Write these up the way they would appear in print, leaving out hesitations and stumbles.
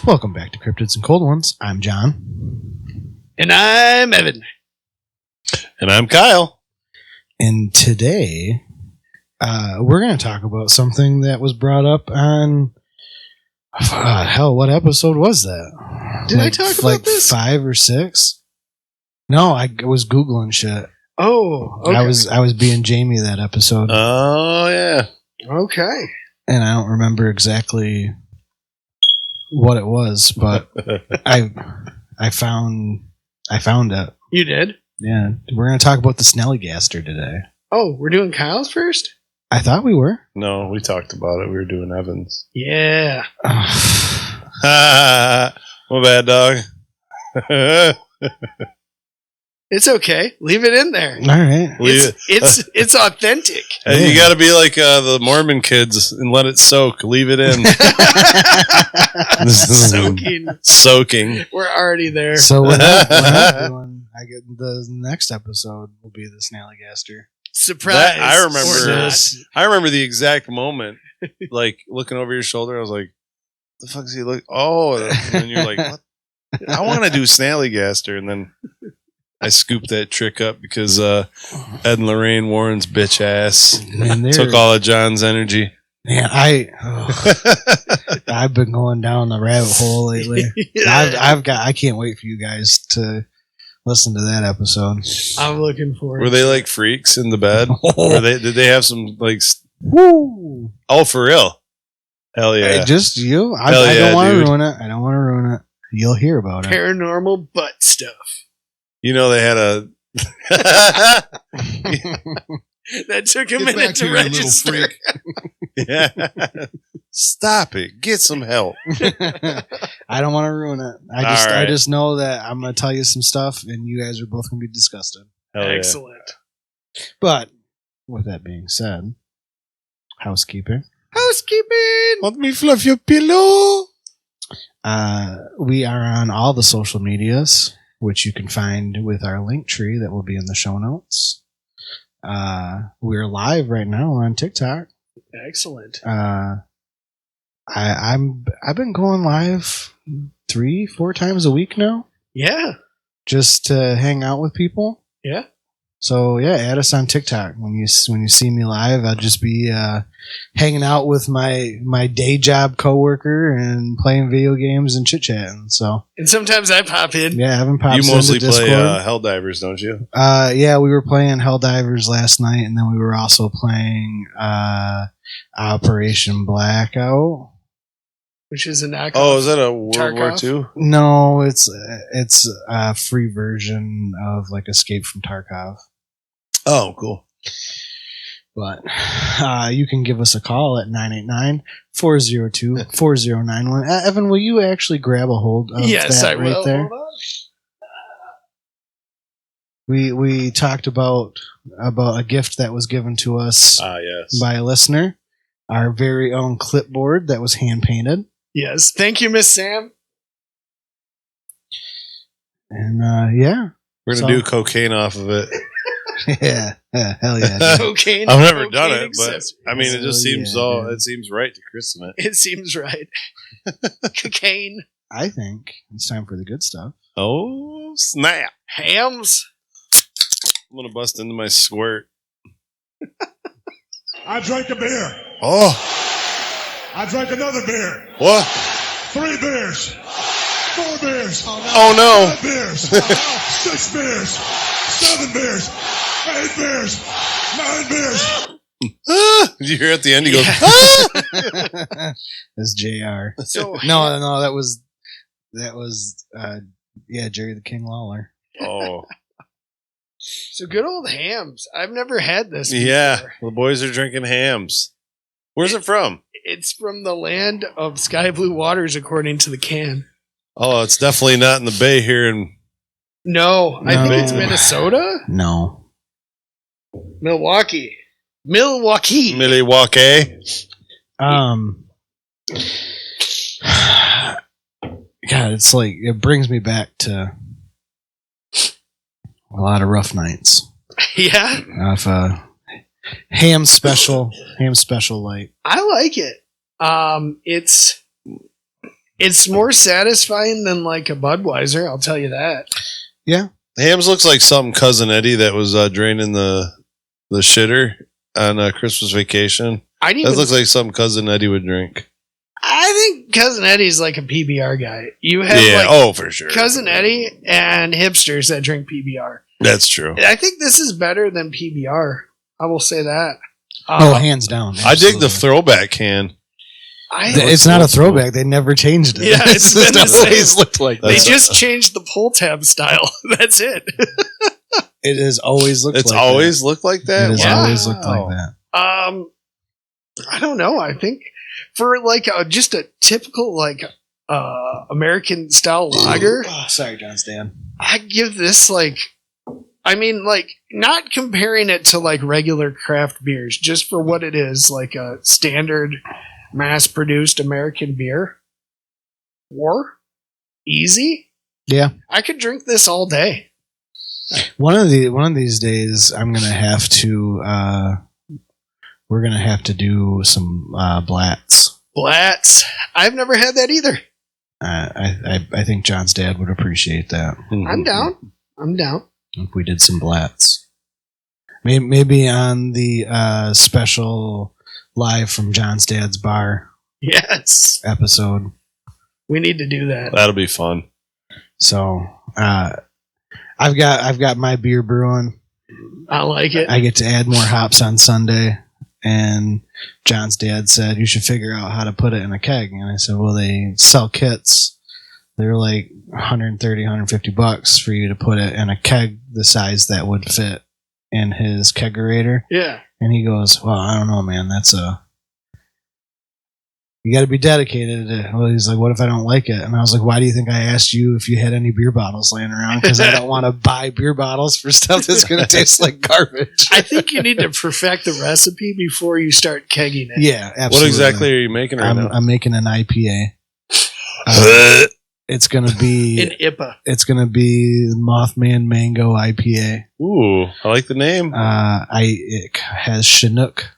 Welcome back to Cryptids and Cold Ones. I'm John. And I'm Evan. And I'm Kyle. And today, we're going to talk about something that was brought up on... what episode was that? Did I talk about this? 5 or 6? No, I was Googling shit. Oh, okay. I was being Jamie that episode. Oh, yeah. Okay. And I don't remember exactly what it was, but I found it. You did? Yeah. We're going to talk about the Snallygaster today. Oh, we're doing Kyle's first? I thought we were. No, we talked about it. We were doing Evans. Yeah. My bad, dog. It's okay. Leave it in there. All right. It's authentic. Hey, you got to be like the Mormon kids and let it soak. Leave it in. Soaking. We're already there. So what I'm doing, I get the next episode will be the Snallygaster. Surprise. I remember. Or not. I remember the exact moment, like looking over your shoulder. I was like, "The fuck is he look?" Oh, and then you're like, "What? I want to do Snallygaster," and then I scooped that trick up because Ed and Lorraine Warren's bitch ass took all of John's energy. Man, I've been going down the rabbit hole lately. Yeah. I can't wait for you guys to listen to that episode. I'm looking for it. Were they like freaks in the bed? Or did they have some like? Woo! Oh, for real? Hell yeah! Hey, just you? I don't want to ruin it. I don't want to ruin it. You'll hear about it. Paranormal butt stuff. You know they had a. That took a minute to register. Yeah. Stop it. Get some help. I don't want to ruin it. I just know that I'm going to tell you some stuff, and you guys are both going to be disgusted. Hell Excellent. Yeah. But with that being said, housekeeping. Let me fluff your pillow. We are on all the social medias, which you can find with our link tree that will be in the show notes. We're live right now. We're on TikTok. Excellent. I've been going live 3-4 times a week now. Yeah. Just to hang out with people. Yeah. So yeah, add us on TikTok. When you see me live, I'll just be hanging out with my day job coworker and playing video games and chit chatting. So And sometimes I pop in. yeah, I haven't popped. You mostly play Discord. Helldivers, don't you? Yeah, we were playing Helldivers last night, and then we were also playing Operation Blackout. Which is a knockoff. Oh, is that a World Tarkov? War II? No, it's a free version of like Escape from Tarkov. Oh, cool. But you can give us a call at 989-402-4091. Evan, will you actually grab a hold of Yes, that I right will. there? Hold on. We talked about a gift that was given to us Yes. by a listener. Our very own clipboard that was hand painted. Yes. Thank you, Miss Sam. And yeah. We're going to do cocaine off of it. Yeah, hell yeah. Cocaine. I've never done cocaine it, but accessories. I mean, it just seems dude. it seems right to christen it. It seems right. Cocaine. I think it's time for the good stuff. Oh, snap. Hams. I'm going to bust into my squirt. I drank a beer. Oh. I drank another beer. What? 3 beers. 4 beers. Oh, no. 5 beers. 6 beers. 7 beers. 8 beers. 9 beers. Did you hear at the end? He goes, That's JR. So No, that was Jerry the King Lawler. oh. So good old hams. I've never had this before. Yeah, the boys are drinking hams. Where's it from? It's from the land of sky blue waters, according to the can. Oh, it's definitely not in the bay here in No, I No. think it's Minnesota? No. Milwaukee. Milwaukee. God, it's like it brings me back to a lot of rough nights. Yeah. Of ham special light. I like it. It's It's more satisfying than like a Budweiser, I'll tell you that. Yeah. Hams looks like something Cousin Eddie that was draining the shitter on Christmas Vacation. That looks like something Cousin Eddie would drink. I think Cousin Eddie's like a PBR guy. You have for sure. Cousin Eddie and hipsters that drink PBR. That's true. I think this is better than PBR. I will say that. Hands down. I dig the throwback can. It's not a throwback. They never changed it. Yeah, it's been the same. always looked like that. They just changed the pull tab style. That's it. It has always looked. It's like always that. looked like that. It has always looked like that. I don't know. I think for like just a typical like American style lager. Oh, sorry, John Stan. I give this like. I mean, like, not comparing it to like regular craft beers, just for what it is, like a standard mass-produced American beer. Or easy. Yeah, I could drink this all day. one of these days, I'm gonna have to. We're gonna have to do some Blatz. Blatz. I've never had that either. I think John's dad would appreciate that. I'm down. If we did some Blatz. Maybe on the special live from John's dad's bar Yes. episode. We need to do that. That'll be fun. So I've got my beer brewing. I like it. I get to add more hops on Sunday, and John's dad said you should figure out how to put it in a keg. And I said, well, they sell kits. They're like $130, $150 for you to put it in a keg the size that would fit in his kegerator. Yeah. And he goes, well, I don't know, man. You got to be dedicated. Well, he's like, what if I don't like it? And I was like, why do you think I asked you if you had any beer bottles laying around? Because I don't want to buy beer bottles for stuff that's going to taste like garbage. I think you need to perfect the recipe before you start kegging it. Yeah, absolutely. What exactly are you making right now? I'm making an IPA. It's gonna be An IPA. It's gonna be Mothman Mango IPA. Ooh, I like the name. It has Chinook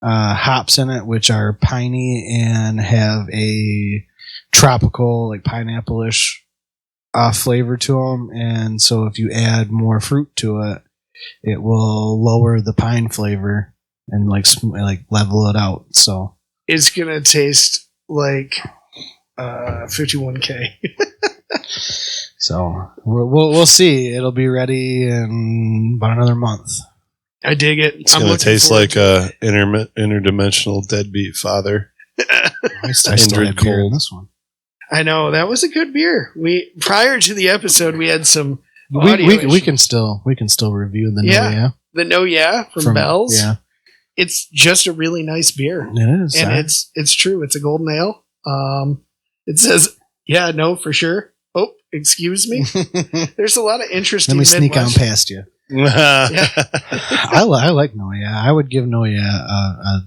hops in it, which are piney and have a tropical, like pineapple-ish flavor to them. And so if you add more fruit to it, it will lower the pine flavor and like level it out. So It's going to taste like 51K. So we'll see. It'll be ready in about another month. I dig it. It's going to taste like a interdimensional deadbeat father. I still have beer in this one. I know that was a good beer. Prior to the episode, we had some. We can still review the the No Yeah from Bell's. Yeah, it's just a really nice beer. It is, and it's true. It's a golden ale. It says yeah, no, for sure. Oh, excuse me. There's a lot of interesting. Let me sneak on past you. Yeah. I like No Yeah. I would give No Yeah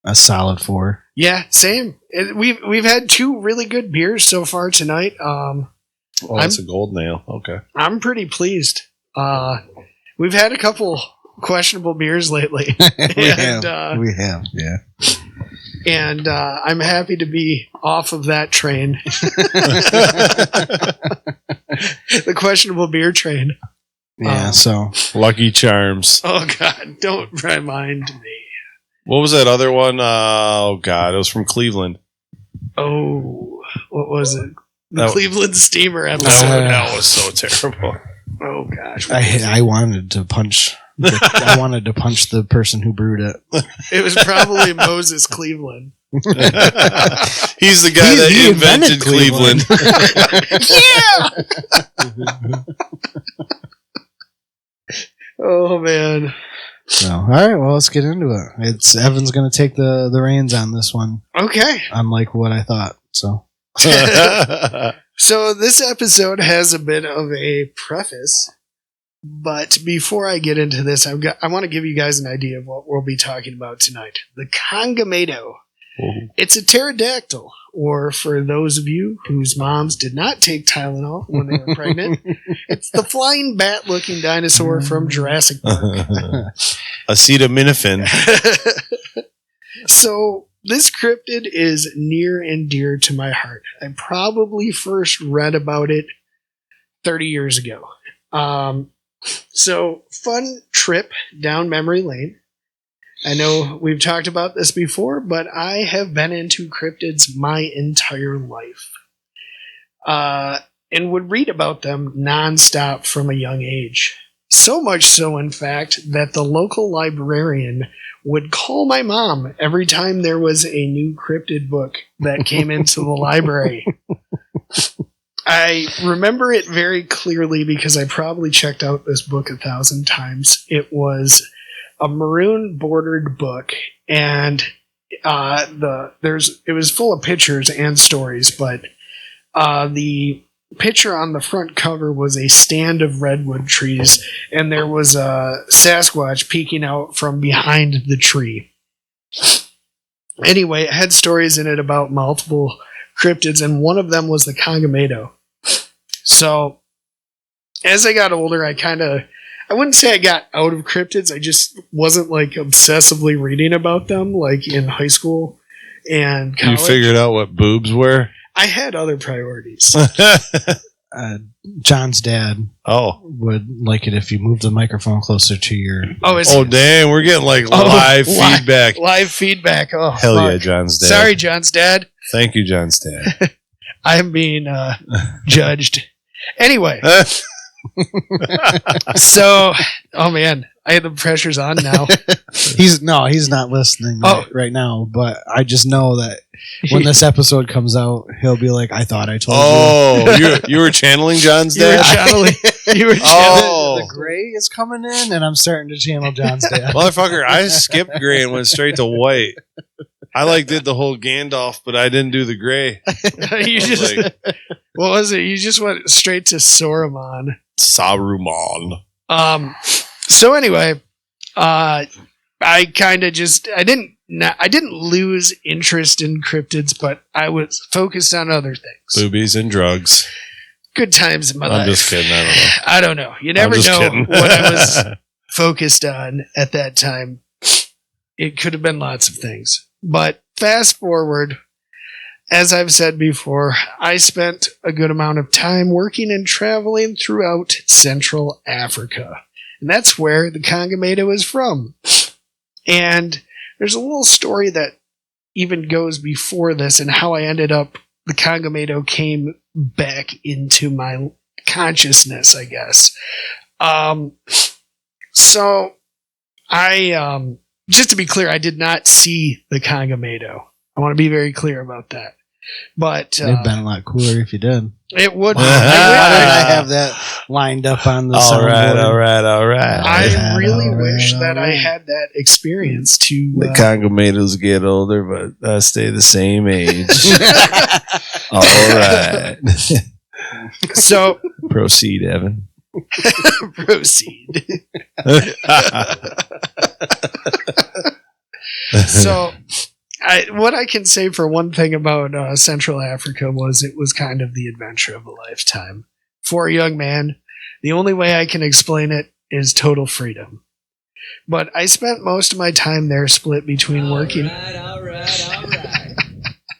a solid 4. Yeah, same. We've had 2 really good beers so far tonight. It's a golden ale. Okay. I'm pretty pleased. We've had a couple questionable beers lately. We have, yeah. And I'm happy to be off of that train. The questionable beer train. Yeah, so. Lucky Charms. Oh, God. Don't remind me. What was that other one? Oh, God. It was from Cleveland. Oh, what was it? The Cleveland Steamer episode. That was so terrible. Oh, gosh. I wanted to punch. I wanted to punch the person who brewed it. It was probably Moses Cleveland. He's the guy that invented Cleveland. Yeah. Oh man. So, all right, well, let's get into it. Evan's going to take the reins on this one. Okay. Unlike what I thought. So this episode has a bit of a preface. But before I get into this, I want to give you guys an idea of what we'll be talking about tonight. The Kongamato. Ooh. It's a pterodactyl, or for those of you whose moms did not take Tylenol when they were pregnant, it's the flying bat-looking dinosaur from Jurassic Park. Acetaminophen. So, this cryptid is near and dear to my heart. I probably first read about it 30 years ago. So, fun trip down memory lane. I know we've talked about this before, but I have been into cryptids my entire life. And would read about them nonstop from a young age. So much so, in fact, that the local librarian would call my mom every time there was a new cryptid book that came into the library. I remember it very clearly because I probably checked out this book 1,000 times. It was a maroon bordered book, and it was full of pictures and stories, but the picture on the front cover was a stand of redwood trees, and there was a Sasquatch peeking out from behind the tree. Anyway, it had stories in it about multiple cryptids, and one of them was the Kongamato. So, as I got older, I wouldn't say I got out of cryptids, I just wasn't like obsessively reading about them like in high school and college. You figured out what boobs were? I had other priorities. John's dad would like it if you moved the microphone closer to your... Oh, damn, we're getting like live feedback. Live feedback. Oh, hell fuck. Yeah, John's dad. Sorry, John's dad. Thank you, John's dad. I'm being judged. Anyway. So, oh man, the pressure's on now. He's not listening right now, but I just know that when this episode comes out, he'll be like, I thought I told you. Oh, you were channeling John's dad? You were channeling. The gray is coming in, and I'm starting to channel John's dad. Motherfucker, I skipped gray and went straight to white. I did the whole Gandalf, but I didn't do the gray. You just what was it? You just went straight to Saruman. So anyway, I kind of I didn't lose interest in cryptids, but I was focused on other things. Boobies and drugs. Good times in my life. I'm just kidding. I don't know. You never know what I was focused on at that time. It could have been lots of things. But fast forward, as I've said before, I spent a good amount of time working and traveling throughout Central Africa. And that's where the Kongamato is from. And there's a little story that even goes before this and how I ended up, the Kongamato came back into my consciousness, I guess. So I, just to be clear, I did not see the Kongamato. I want to be very clear about that. But it'd been a lot cooler if you did. It would. Why did I have that lined up on the soundboard? All right. I really wish that I had that experience to. The Kongamatos get older, but stay the same age. All right. So proceed, Evan. Proceed. So, what I can say for one thing about Central Africa was it was kind of the adventure of a lifetime. For a young man, the only way I can explain it is total freedom. But I spent most of my time there split between working... All right.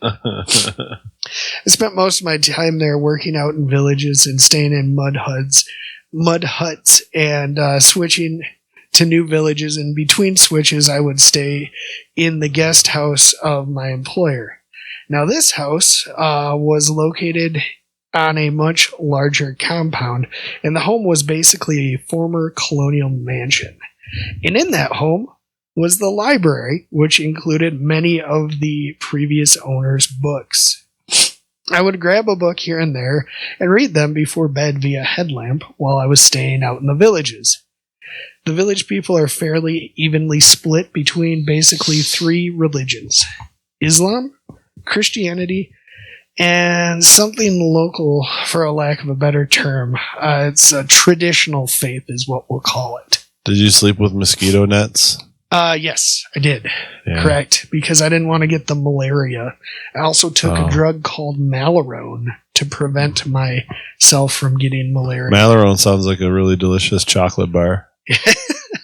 I spent most of my time there working out in villages and staying in mud huts and switching to new villages, and between switches I would stay in the guest house of my employer. Now this house was located on a much larger compound, and the home was basically a former colonial mansion. And in that home was the library, which included many of the previous owner's books. I would grab a book here and there and read them before bed via headlamp while I was staying out in the villages. The village people are fairly evenly split between basically three religions: Islam, Christianity, and something local, for a lack of a better term. It's a traditional faith is what we'll call it. Did you sleep with mosquito nets? Yes, I did. Yeah. Correct. Because I didn't want to get the malaria. I also took a drug called Malarone to prevent myself from getting malaria. Malarone sounds like a really delicious chocolate bar.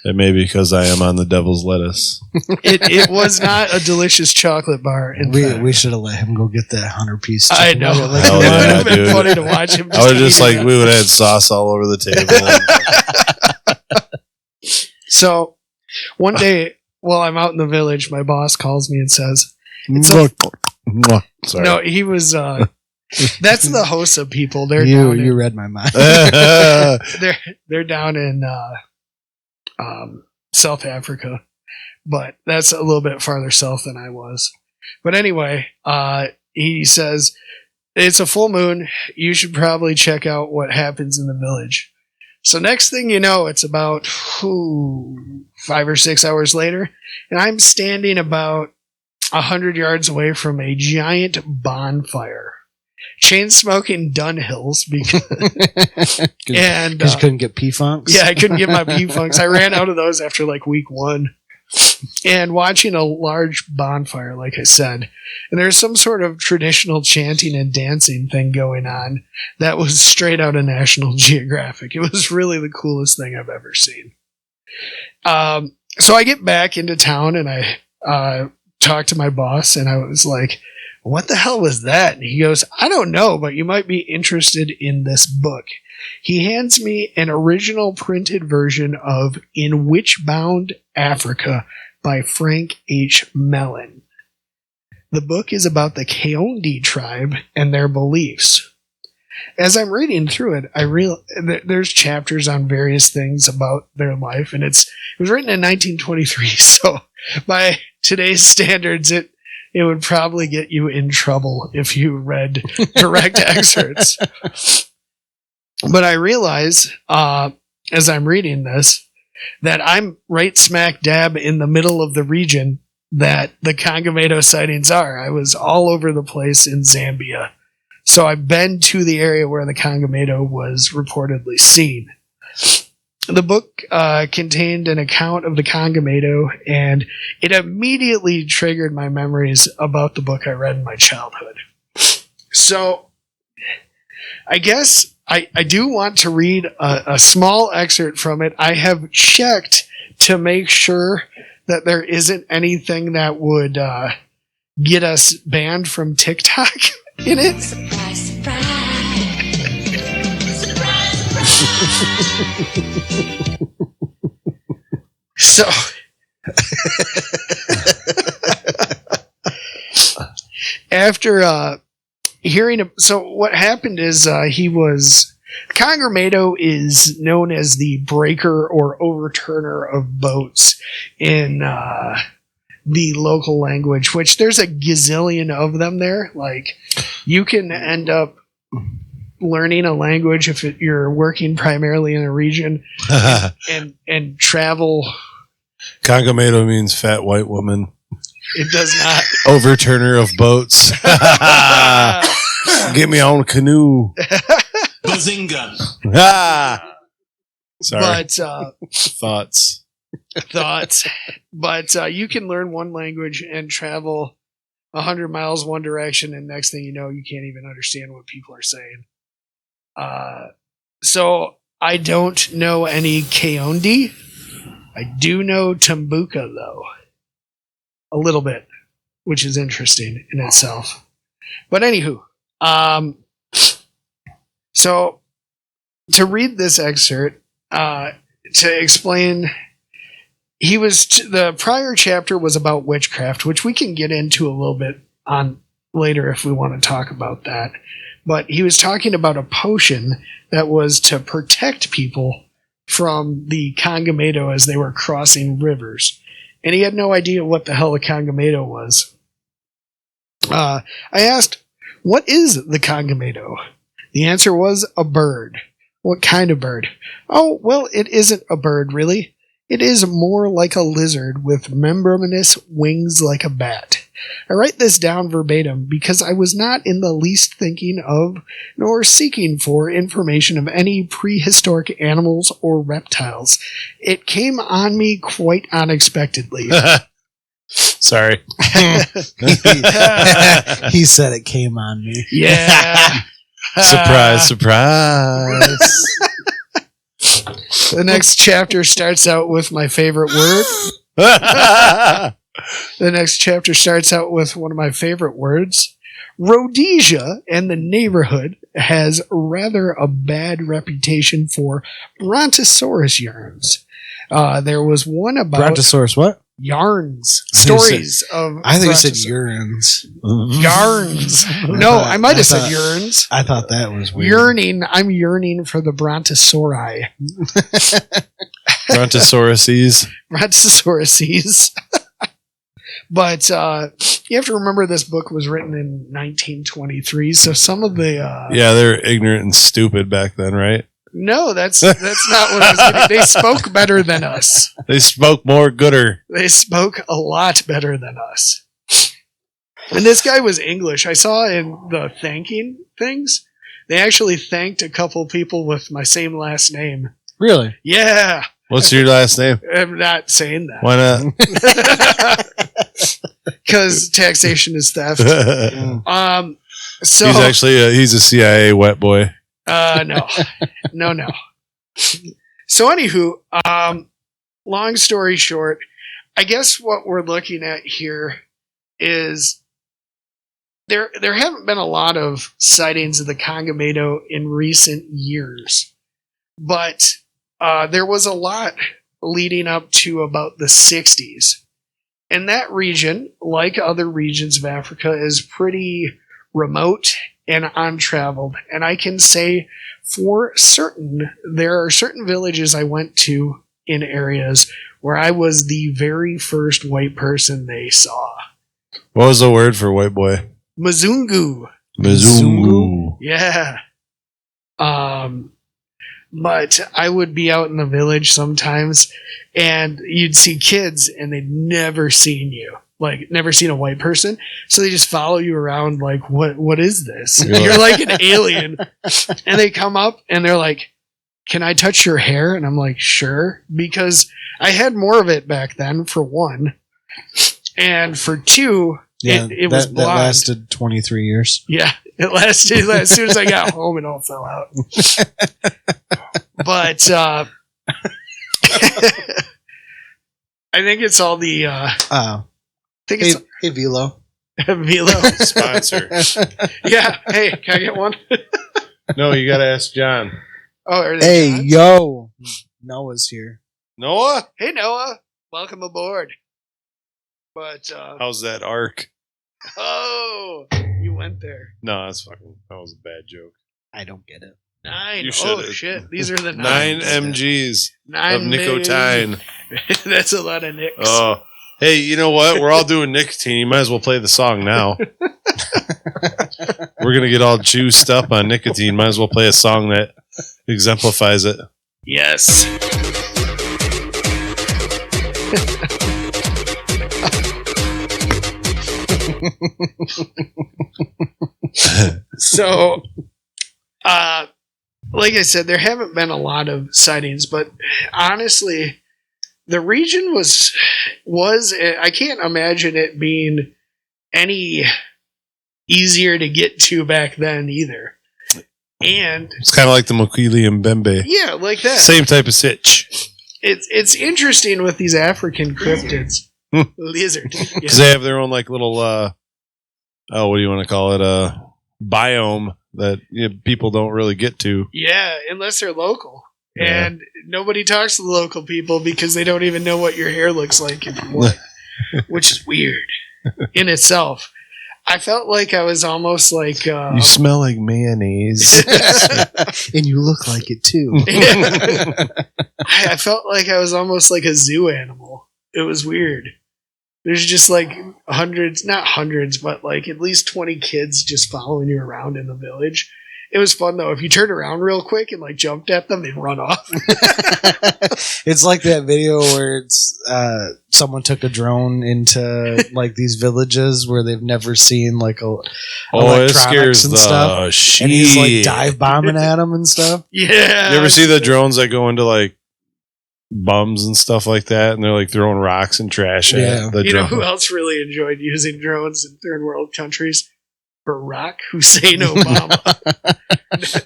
It may be because I am on the devil's lettuce. It was not a delicious chocolate bar. We should have let him go get that 100-piece. I know. It It Hell would yeah, have been dude. funny to watch him. I was just eat like, it. we would have had sauce all over the table. So one day while I'm out in the village, my boss calls me and says, Sorry. no, he was, that's the Hosa people. They're you down you read my mind. they're down in, South Africa, but that's a little bit farther south than I was. But anyway, he says, it's a full moon. You should probably check out what happens in the village. So next thing you know, it's about 5 or 6 hours later, and I'm standing about 100 yards away from a giant bonfire. Chain smoking Dunhills because and you couldn't get P-Funks? yeah, I couldn't get my P-Funks. I ran out of those after like week 1. And watching a large bonfire, like I said, and there's some sort of traditional chanting and dancing thing going on that was straight out of National Geographic. It was really the coolest thing I've ever seen. So I get back into town and I talked to my boss and I was like, what the hell was that? And he goes, I don't know, but you might be interested in this book. He hands me an original printed version of In Witchbound Africa by Frank H. Mellon. The book is about the Kaondi tribe and their beliefs. As I'm reading through it, there's chapters on various things about their life, and it was written in 1923, so by today's standards, it would probably get you in trouble if you read direct excerpts. But I realize, as I'm reading this, that I'm right smack dab in the middle of the region that the Kongamato sightings are. I was all over the place in Zambia. So I've been to the area where the Kongamato was reportedly seen. The book contained an account of the Kongamato, and it immediately triggered my memories about the book I read in my childhood. So I guess I do want to read a small excerpt from it. I have checked to make sure that there isn't anything that would get us banned from TikTok in it. Surprise, surprise. Surprise, So, after hearing, so what happened is Kongamato is known as the breaker or overturner of boats in the local language, which there's a gazillion of them there. Like, you can end up learning a language if you're working primarily in a region and travel. Kongamato means fat white woman. It does not. Overturner of boats. Get me on canoe. Bazinga. Sorry. But Thoughts. But you can learn one language and travel 100 miles one direction, and next thing you know, you can't even understand what people are saying. So I don't know any Kaondi. I do know Tumbuka, though. A little bit, which is interesting in itself. But anywho, so to read this excerpt, to explain, the prior chapter was about witchcraft, which we can get into a little bit on later if we want to talk about that. But he was talking about a potion that was to protect people from the Kongamato as they were crossing rivers. And he had no idea what the hell a Kongamato was. I asked, what is the Kongamato? The answer was a bird. What kind of bird? Oh, well, it isn't a bird, really. It is more like a lizard with membranous wings like a bat. I write this down verbatim because I was not in the least thinking of nor seeking for information of any prehistoric animals or reptiles. It came on me quite unexpectedly. Sorry. He said it came on me. Yeah. Surprise, surprise. The next chapter starts out with my favorite word. The next chapter starts out with one of my favorite words. Rhodesia and the neighborhood has rather a bad reputation for Brontosaurus yarns. There was one about Brontosaurus what? yarns, stories of. I think you said Brontosaurus. urines. Yarns. No, I might have said yearns. I thought that was weird. Yearning. I'm yearning for the Brontosauri. Brontosauruses. Brontosauruses. But you have to remember this book was written in 1923, so some of the Yeah, they're ignorant and stupid back then, right? no, that's not what I was getting. They spoke better than us. They spoke more gooder. They spoke a lot better than us. And this guy was English. I saw in the thanking things, they actually thanked a couple people with my same last name. Really? Yeah. What's your last name? I'm not saying that. Why not? Because taxation is theft. So He's actually he's a CIA wet boy. no. So anywho, long story short, I guess what we're looking at here is there haven't been a lot of sightings of the Kongamato in recent years, but there was a lot leading up to about the 60s. And that region, like other regions of Africa, is pretty remote and untraveled. And I can say for certain, there are certain villages I went to in areas where I was the very first white person they saw. What was the word for white boy? Mzungu. Mzungu. Yeah. But I would be out in the village sometimes and you'd see kids and they'd never seen you. Like, never seen a white person. So they just follow you around like, what is this? You're like an alien. And they come up and they're like, can I touch your hair? And I'm like, sure. Because I had more of it back then, for one. And for two, it was blonde. That lasted 23 years. Yeah, it lasted. As soon as I got home, it all fell out. But I think it's all the. I think it's Hey, Velo. Velo. Sponsor. Yeah. Hey, can I get one? No, you got to ask John. Oh, are they Hey, Johns? yo. Noah's here. Noah? Hey, Noah. Welcome aboard. But How's that arc? oh, you went there. No, that was a bad joke. I don't get it. 9. You Oh should've. shit! These are the 9 nines. mgs 9 of nicotine. That's a lot of nicks. Oh, hey, you know what? We're all doing nicotine. You might as well play the song now. We're gonna get all juiced up on nicotine. Might as well play a song that exemplifies it. Yes. So, like I said, there haven't been a lot of sightings, but honestly, the region was I can't imagine it being any easier to get to back then either. And It's kind of like the Mokili and Bembe. yeah, like that. Same type of sitch. It's interesting with these African cryptids. Lizard. Because they have their own like little what do you want to call it? Biome that people don't really get to. Yeah, unless they're local. Yeah. And nobody talks to the local people because they don't even know what your hair looks like anymore. Which is weird in itself. I felt like I was almost like you smell like mayonnaise. And you look like it too. I felt like I was almost like a zoo animal. It was weird. There's just like hundreds, not hundreds, but like at least 20 kids just following you around in the village. It was fun though. If you turned around real quick and like jumped at them, they'd run off. It's like that video where it's someone took a drone into like these villages where they've never seen like it electronics scares and the stuff, shit. and he's like dive bombing at them and stuff. Yeah. You ever see the drones that go into like bums and stuff like that, and they're like throwing rocks and trash Yeah. at the You know drone? who else really enjoyed using drones in third world countries? Barack Hussein Obama.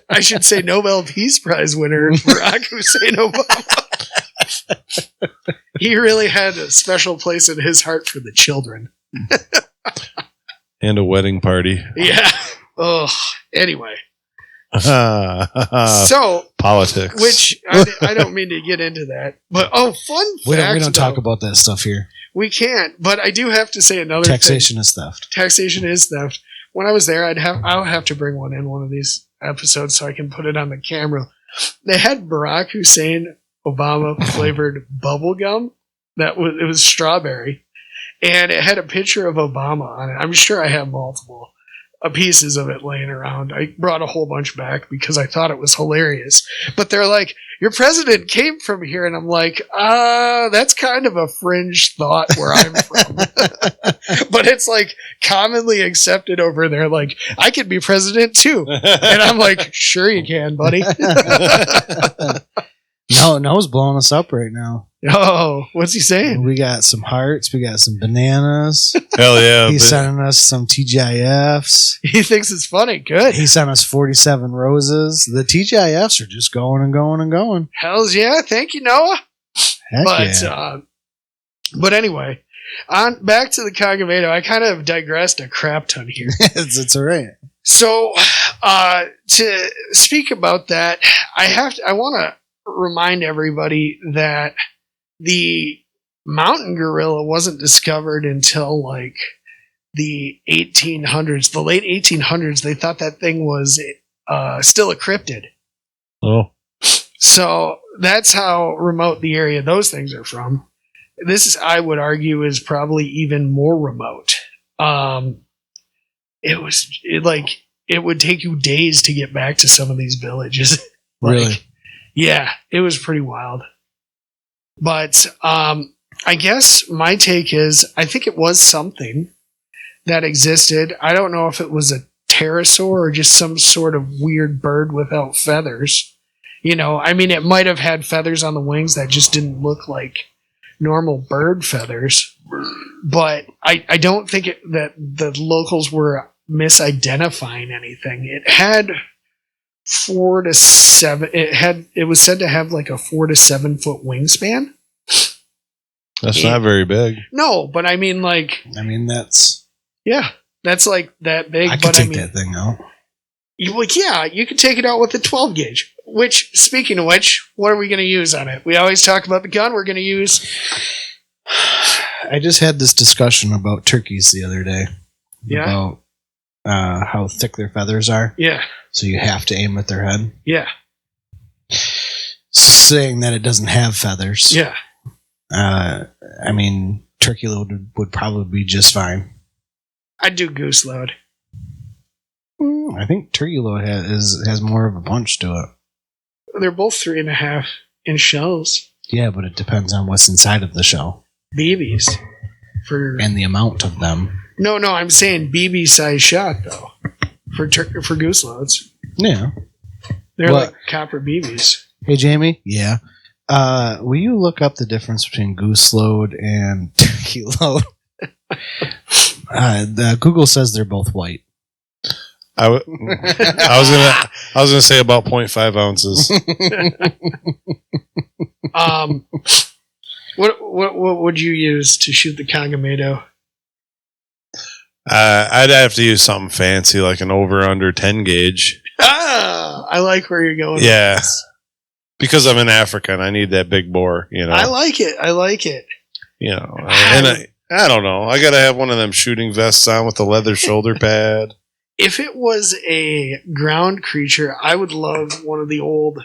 I should say Nobel Peace Prize winner Barack Hussein Obama. He really had a special place in his heart for the children. And a wedding party. Yeah. Oh, anyway. So politics. Which I don't mean to get into that, but fun fact. We don't talk about that stuff here. We can't, but I do have to say another Taxation thing. is theft. Taxation is theft. When I was there, I'll have to bring one in one of these episodes so I can put it on the camera. They had Barack Hussein Obama flavored bubble gum. It was strawberry, and it had a picture of Obama on it. I'm sure I have multiple pieces of it laying around. I brought a whole bunch back because I thought it was hilarious. But they're like, your president came from here. And I'm like, that's kind of a fringe thought where I'm from. But it's like commonly accepted over there. Like, I could be president too. And I'm like, sure you can, buddy. No's blowing us up right now. Oh, what's he saying? We got some hearts. We got some bananas. Hell yeah. He's sending us some TGIFs. He thinks it's funny. Good. He sent us 47 roses. The TGIFs are just going and going and going. Hells yeah. Thank you, Noah. Heck yeah. But anyway, back to the Kongamato. I kind of digressed a crap ton here. It's all right. So, to speak about that, I want to remind everybody that the mountain gorilla wasn't discovered until like the 1800s, the late 1800s. They thought that thing was still a cryptid. Oh. So that's how remote the area those things are from. This is, I would argue, is probably even more remote. It would take you days to get back to some of these villages. Really? Yeah, it was pretty wild. But I guess my take is I think it was something that existed. I don't know if it was a pterosaur or just some sort of weird bird without feathers. You know, I mean, it might have had feathers on the wings that just didn't look like normal bird feathers. But I don't think that the locals were misidentifying anything. It had 4 to 7. It was said to have like a 4 to 7 foot wingspan. That's not very big. No, but I mean, that's that's like that big. I could take that thing out. You could take it out with a 12 gauge. Which, speaking of which, what are we going to use on it? We always talk about the gun we're going to use. I just had this discussion about turkeys the other day. Yeah. About how thick their feathers are. Yeah. So you have to aim at their head. Yeah. Saying that it doesn't have feathers. Yeah. I mean, turkey load would probably be just fine. I'd do goose load. I think turkey load has more of a punch to it. They're both 3.5 inch shells. Yeah, but it depends on what's inside of the shell. BBs. And the amount of them. No, I'm saying BB size shot though. For goose loads. Yeah. They're like copper BBs. Hey Jamie? Yeah. Will you look up the difference between goose load and turkey load? Google says they're both white. I was gonna say about 0.5 ounces. What would you use to shoot the Kongamato? I'd have to use something fancy, like an over/under 10 gauge. I like where you're going. Yeah, with this. Because I'm in Africa and I need that big bore. You know, I like it. You know, and I don't know. I gotta have one of them shooting vests on with a leather shoulder pad. If it was a ground creature, I would love one of the old,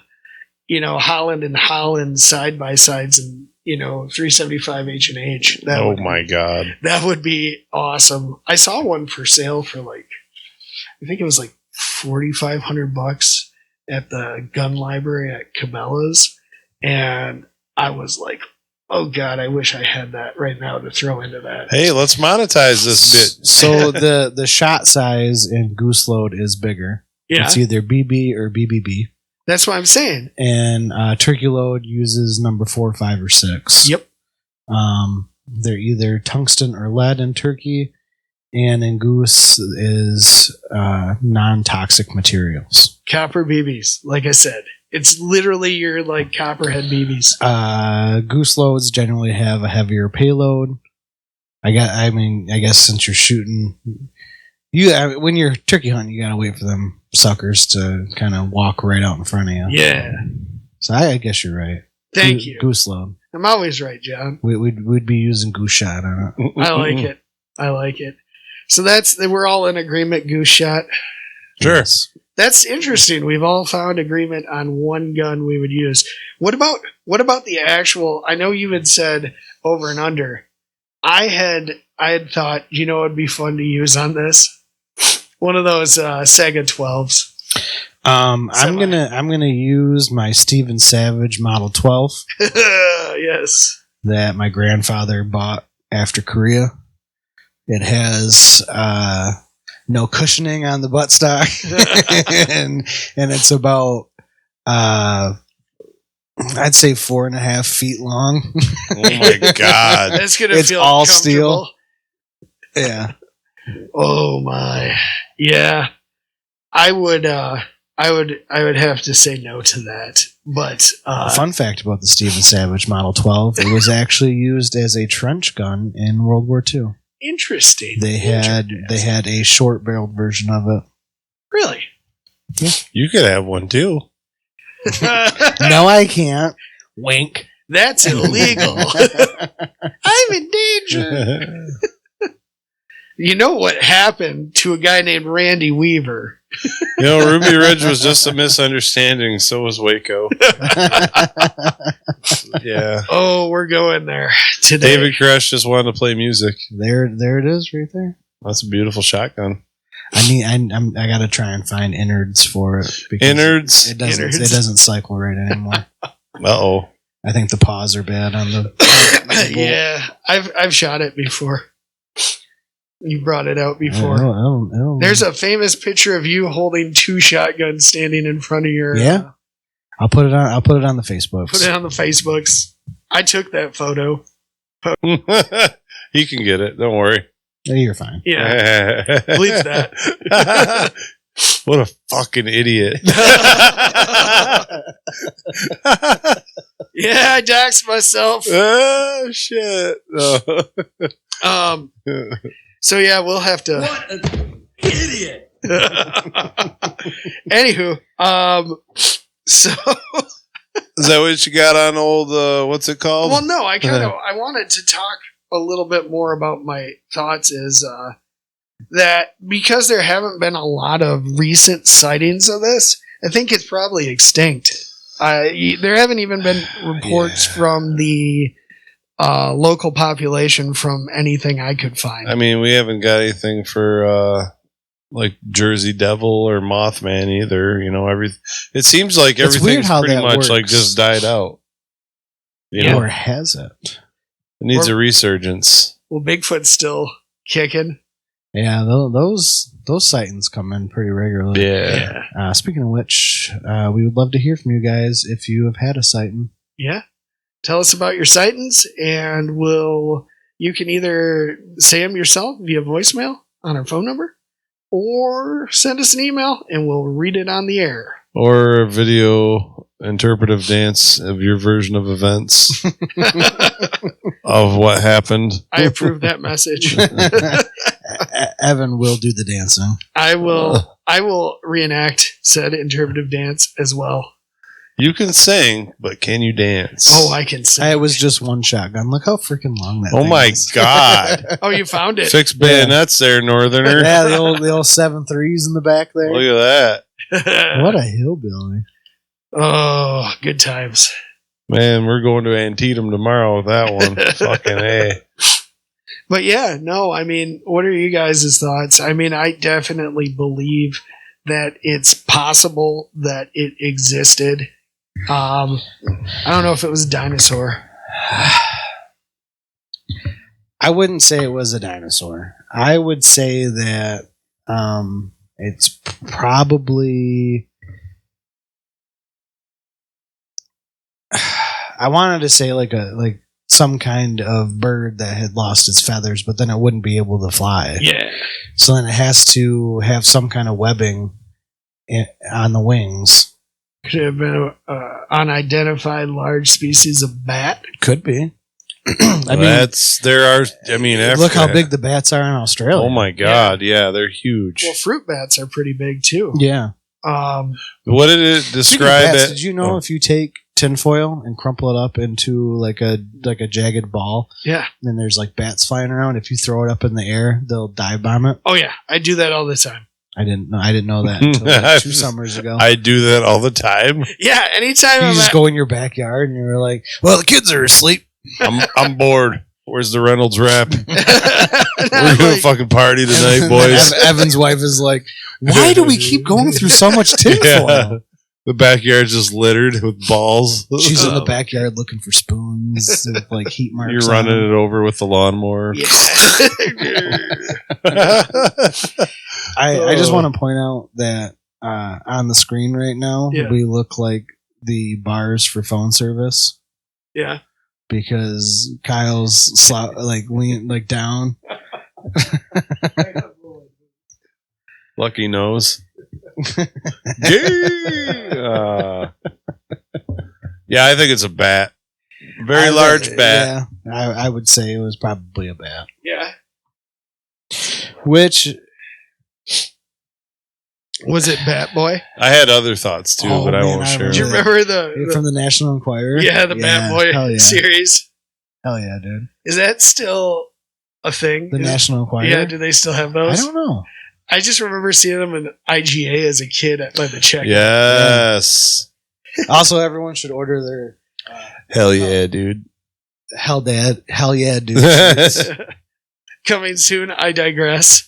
Holland and Holland side by sides and 375 H&H. My God, that would be awesome. I saw one for sale for I think it was like $4,500 at the gun library at Cabela's, and I was like, oh God, I wish I had that right now to throw into that. Hey, let's monetize this bit. So the shot size in goose load is bigger. Yeah. It's either BB or BBB. That's what I'm saying. And turkey load uses number 4, 5, or 6. Yep. They're either tungsten or lead in turkey, and in goose is non-toxic materials. Copper BBs, like I said. It's literally your like copperhead BBs. Goose loads generally have a heavier payload. I guess since you're shooting, when you're turkey hunting, you gotta wait for them suckers to kind of walk right out in front of you. Yeah. So I guess you're right. Thank you. Goose load. I'm always right, John. We'd be using goose shot on it. I like it. I like it. So we're all in agreement. Goose shot. Sure. Yes. That's interesting. We've all found agreement on one gun we would use. What about the actual? I know you had said over and under. I had thought, you know, it'd be fun to use on this. One of those Sega 12s. I'm gonna use my Steven Savage Model 12. Yes. That my grandfather bought after Korea. It has no cushioning on the buttstock, and it's about I'd say 4.5 feet long. Oh my god! That's gonna It's feel all steel. Yeah. Oh my. Yeah. I would have to say no to that. But Fun fact about the Steven Savage Model 12: it was actually used as a trench gun in World War II. interesting. They had a short-barreled version of it. Really? You could have one too. No, I can't. Wink. That's illegal. I'm in danger. You know what happened to a guy named Randy Weaver? You know, Ruby Ridge was just a misunderstanding. So was Waco. Yeah. Oh, we're going there today. David Koresh just wanted to play music. There it is, right there. That's a beautiful shotgun. I gotta try and find innards for it. Because Innards? It doesn't. Innards. It doesn't cycle right anymore. Uh-oh. I think the paws are bad on the. Yeah, I've shot it before. You brought it out before. I don't- There's a famous picture of you holding two shotguns standing in front of your. Yeah. I'll put it on the Facebook. Put it on the Facebooks. I took that photo. He can get it. Don't worry. Yeah, you're fine. Yeah. Bleep that. What a fucking idiot. Yeah, I doxed myself. Oh, shit. Oh. So yeah, we'll have to. What an idiot! Anywho, so Is that what you got on old, what's it called? well, no, I wanted to talk a little bit more about my thoughts. Is that because there haven't been a lot of recent sightings of this, I think it's probably extinct. There haven't even been reports from the local population from anything I could find. I mean, we haven't got anything for like Jersey Devil or Mothman either. You know, it seems like It's weird everything's how pretty that much works. like just died out. You know, Or has it? it needs a resurgence. Well, Bigfoot's still kicking. Yeah, those sightings come in pretty regularly. Yeah. Speaking of which, we would love to hear from you guys if you have had a sighting. Yeah. Tell us about your sightings, and you can either say them yourself via voicemail on our phone number, or send us an email and we'll read it on the air. Or a video interpretive dance of your version of events of what happened. I approve that message. Evan will do the dancing. I will reenact said interpretive dance as well. You can sing, but can you dance? Oh, I can sing. It was just one shotgun. Look how freaking long that Oh thing my is. God. Oh, you found it. 6 bayonets there, Northerner. Yeah, the old 7.3s in the back there. Look at that. What a hillbilly. Oh, good times. Man, we're going to Antietam tomorrow with that one. Fucking A. But yeah, no, I mean, what are you guys' thoughts? I mean, I definitely believe that it's possible that it existed. I don't know if it was a dinosaur. I wouldn't say it was a dinosaur. I would say that it's probably. I wanted to say like some kind of bird that had lost its feathers, but then it wouldn't be able to fly. Yeah. So then it has to have some kind of webbing on the wings. Could it have been an unidentified large species of bat. Could be. I mean, look how big the bats are in Australia. Oh my God! Yeah, they're huge. Well, fruit bats are pretty big too. Yeah. What did it describe? Bats, did you know if you take tinfoil and crumple it up into like a jagged ball, yeah, then there's like bats flying around. If you throw it up in the air, they'll dive bomb it. Oh yeah, I do that all the time. I didn't know that until like 2 summers ago. I do that all the time. Yeah, anytime you just go in your backyard and you're like, "Well, the kids are asleep. I'm bored. Where's the Reynolds wrap? We're gonna fucking party tonight, boys." Evan's wife is like, "Why do we keep going through so much tinfoil?" Yeah. The backyard's just littered with balls. She's in the backyard looking for spoons with like heat marks. You're running it over with the lawnmower. Yeah. I just want to point out that on the screen right now, we look like the bars for phone service. Yeah. Because Kyle's lean down. Lucky nose. Yeah, I think it's a bat. Very large bat. Yeah, I would say it was probably a bat. Yeah. Which was it, Bat Boy? I had other thoughts too, but I won't share. Do you remember from the National Enquirer? Yeah, the Bat Boy series. Hell yeah, dude! Is that still a thing? The National Enquirer. Yeah, do they still have those? I don't know. I just remember seeing them in IGA as a kid by the checkout. Yes. Also, everyone should order their hell yeah, dude. Hell yeah, dude. Coming soon. I digress.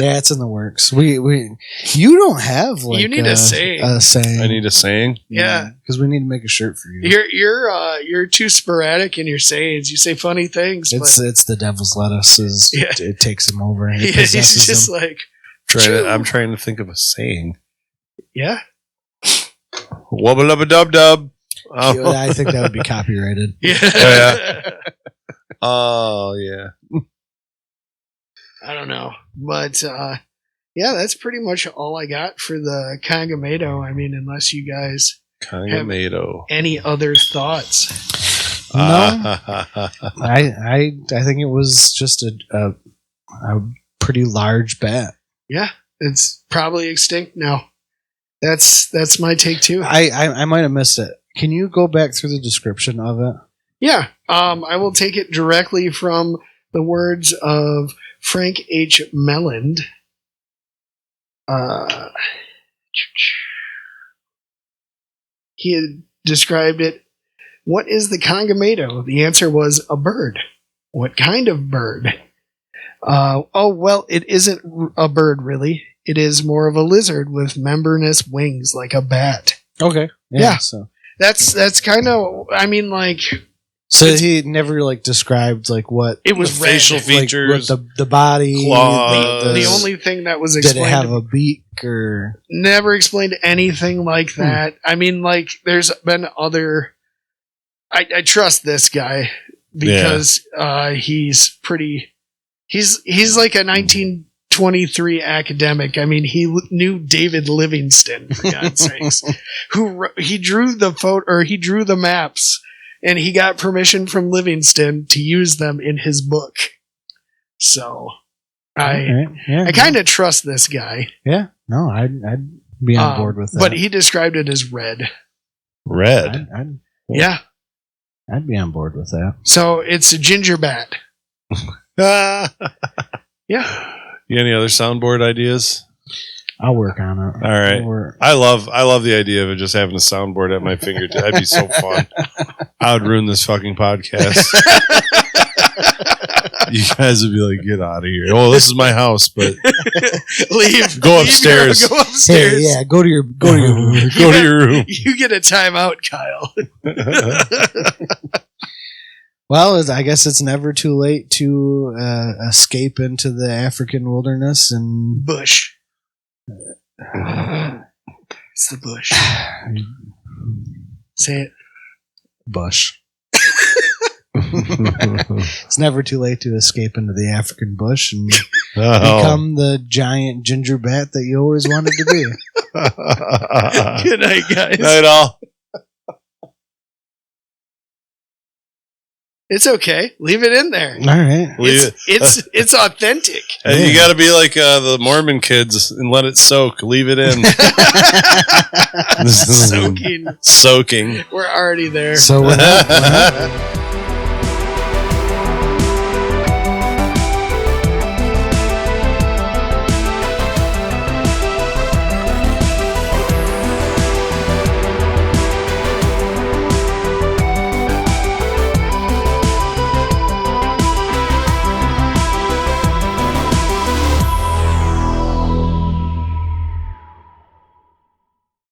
Yeah, it's in the works. You don't have like you need a saying. I need a saying. Yeah, because we need to make a shirt for you. You're too sporadic in your sayings. You say funny things. It's the devil's lettuce. It takes him over. And it he's just him. Like. I'm trying to think of a saying. Yeah. Wubba lubba dub dub. Oh. I think that would be copyrighted. Yeah. Oh yeah. I don't know, but yeah, that's pretty much all I got for the Kongamato. I mean, unless you guys have any other thoughts. No, I think it was just a pretty large bat. Yeah, it's probably extinct now. That's my take too. I might have missed it. Can you go back through the description of it? Yeah, I will take it directly from the words of Frank H. Melland. He had described it. What is the Kongamato? The answer was a bird. What kind of bird? Well, it isn't a bird, really. It is more of a lizard with membranous wings like a bat. Okay. Yeah. So that's kind of, I mean, like... So he never like described like what it was facial features, like, the body, claws. The only thing that was explained. Did it have a beak or never explained anything like that? I mean, like there's been other. I trust this guy because he's pretty. He's like a 1923 academic. I mean, he knew David Livingstone for God's sakes, he drew the maps. And he got permission from Livingstone to use them in his book. So, I kind of trust this guy. Yeah, no, I'd be on board with that. But he described it as red. Red? I'd be on board with that. So, it's a ginger bat. Yeah. You got any other soundboard ideas? I'll work on it. All right. I love the idea of just having a soundboard at my fingertips. That'd be so fun. I would ruin this fucking podcast. You guys would be like, get out of here. Oh, this is my house, but leave. Go upstairs. Go upstairs. Hey, yeah, go to your room. Go to your room. You get a timeout, Kyle. Well, I guess it's never too late to escape into the African wilderness and bush. It's the bush. Say it. Bush. It's never too late to escape into the African bush and Oh. become the giant ginger bat that you always wanted to be. Good night, guys. Night all. It's okay. Leave it in there. All right. Leave it. It's authentic. And you got to be like the Mormon kids and let it soak. Leave it in. Soaking. Soaking. We're already there. So we're not